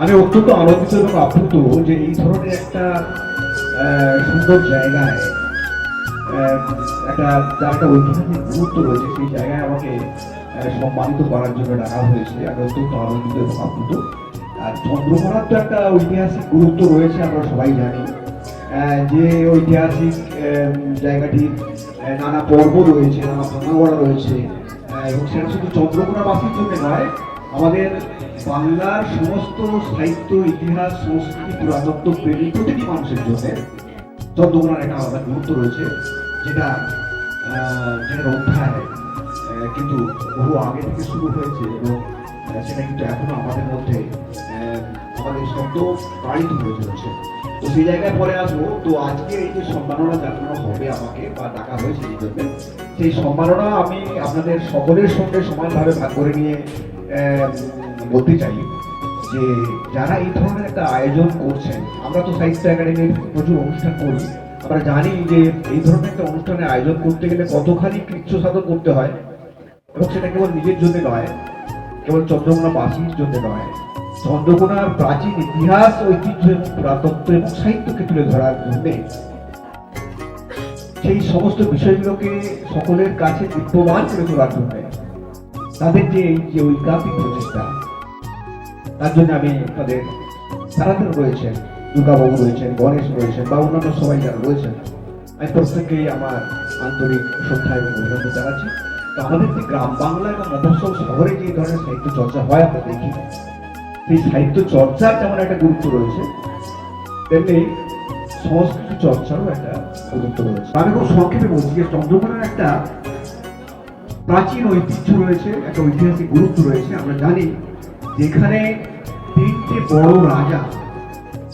আমি অত্যন্ত আনন্দিত এবং আপ্লুত যে এই ধরনের একটা সুন্দর জায়গায় একটা যার একটা ঐতিহাসিক গুরুত্ব রয়েছে সেই জায়গায় আমাকে সম্মানিত করার জন্য ডাকা হয়েছে। আমি অত্যন্ত আনন্দিত এবং আপ্লুত। আর চন্দ্রকোনার তো একটা ঐতিহাসিক গুরুত্ব রয়েছে, আমরা সবাই জানি যে ঐতিহাসিক জায়গাটির নানা পর্ব রয়েছে, নানা ভাঙাগড়া রয়েছে, এবং সেটা শুধু চন্দ্রকোনাবাসীর জন্য নয়, আমাদের বাংলার সমস্ত সাহিত্য, ইতিহাস, সংস্কৃতি, পুরাতত্ত্ব প্রেমী প্রতিটি মানুষের জন্য চন্দ্রকোনার একটা আলাদা গুরুত্ব রয়েছে, যেটা যেটার অধ্যায় কিন্তু বহু আগে থেকে শুরু হয়েছে এবং সেটা কিন্তু এখনো আমাদের মধ্যে আমাদের শব্দ পালিত হয়ে চলেছে। তো সেই জায়গায় পরে আসবো। তো আজকে এই যে সম্মাননা জানানো হবে আমাকে বা ডাকা হয়েছে এই জন্য, সেই সম্মাননা আমি আপনাদের সকলের সঙ্গে সমানভাবে ভাগ করে নিয়ে বলতে চাই যে যারা এই ধরনের একটা আয়োজন করছেন, আমরা তো সাহিত্য একাডেমির প্রচুর অনুষ্ঠান করি, আমরা জানি যে এই ধরনের একটা অনুষ্ঠানের আয়োজন করতে গেলে কতখানি কৃচ্ছ সাধন করতে হয়, এবং সেটা কেবল নিজের জন্য নয়, কেবল চন্দ্রকোনাবাসীর জন্য নয়, চন্দ্রকোনার প্রাচীন ইতিহাস, ঐতিহ্য এবং পুরাতত্ত্ব এবং সাহিত্যকে তুলে ধরার জন্য সেই সমস্ত বিষয়গুলোকে সকলের কাছে বিদ্যমান করে তোলার জন্য তাদের যে এই যে ঐকান্তিক প্রচেষ্টা, তার জন্য আমি তাদের যারা রয়েছেন, দুর্গাবাবু রয়েছেন, গণেশ রয়েছেন বা অন্যান্য সবাই যারা রয়েছেন, আমি প্রত্যেককেই আমার আন্তরিক শ্রদ্ধা এবং অভিনন্দন জানাচ্ছি। তো আমাদের যে গ্রাম বাংলা এবং মফস্বল শহরে যে ধরনের সাহিত্য চর্চা হয় আমরা দেখি, সেই সাহিত্য চর্চার যেমন একটা গুরুত্ব রয়েছে, তেমনি সংস্কৃতি চর্চারও একটা গুরুত্ব রয়েছে। আমি খুব সংক্ষেপে বলছি যে চন্দ্রকোনার একটা প্রাচীন ঐতিহ্য রয়েছে, একটা ঐতিহাসিক গুরুত্ব রয়েছে। আমরা জানি যেখানে তিনটে বড় রাজা,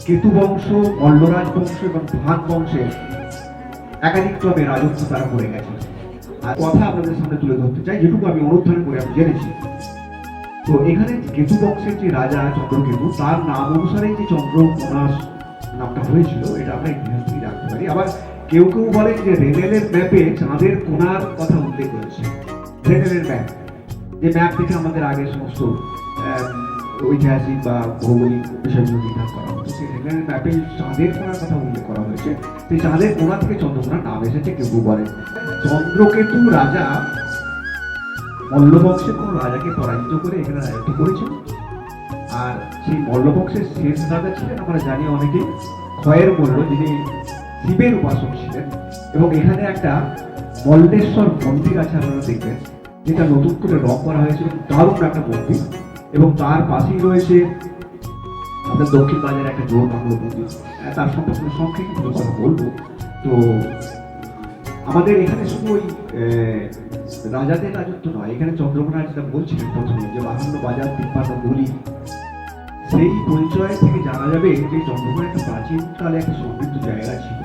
কেতু বংশ, মল্লরাজ বংশ এবং ভাগ বংশের একাধিকভাবে রাজত্ব তারা করে গেছে। আর কথা আপনাদের সামনে তুলে ধরতে চাই, যেটুকু আমি অনুধান করে আমি জেনেছি। তো এখানে কেতু বংশের যে রাজা চন্দ্রকেতু, তার নাম অনুসারে যে চন্দ্রকোনা নামটা হয়েছিল, এটা আমরা ইতিহাস থেকে জানতে পারি। আবার কেউ কেউ বলেন যে রেনেলের ম্যাপে চাঁদের কোণার কথা উল্লেখ করেছে। রেনেলের ম্যাপ, যে ম্যাপ থেকে আমাদের আগে সমস্ত ঐতিহাসিক বা ভৌগোলিক বিষয়গুলো নির্ধারণ করা হতো, সেই রেনেলের ম্যাপে চাঁদের কোণার কথা উল্লেখ করা হয়েছে। সেই চাঁদের কোণা থেকে চন্দ্রকোনার নাম এসেছে, কেউ কেউ বলেন। চন্দ্রকেতু রাজা মল্লবংশের কোন রাজাকে পরাজিত করে এখানে রাজত্ব করেছেন। আর সেই মল্লবংশের শেষ রাজা ছিলেন, আমরা জানি অনেকে, ক্ষয়ের মল্ল, যিনি শিবের উপাসক ছিলেন। এবং এখানে একটা মল্লেশ্বর মন্দির আছে, আপনারা দেখবেন, যেটা নতুন করে রং করা হয়েছে, দারুণ একটা মন্দির। এবং তার পাশেই রয়েছে আমাদের দক্ষিণ বাজারে একটা জোর বাংলো মন্দির। তার সম্পর্কে সংক্ষেপে কিছু কথা বলবো। তো আমাদের এখানে শুধু ওই রাজাদের রাজত্ব নয়, এখানে চন্দ্রকোনার যেটা বলছিলেন প্রথমে, যে 52 বাজার 53 গলি, সেই পরিচয় থেকে জানা যাবে যে চন্দ্রকোনা একটা প্রাচীনকালে একটা সমৃদ্ধ জায়গা ছিল।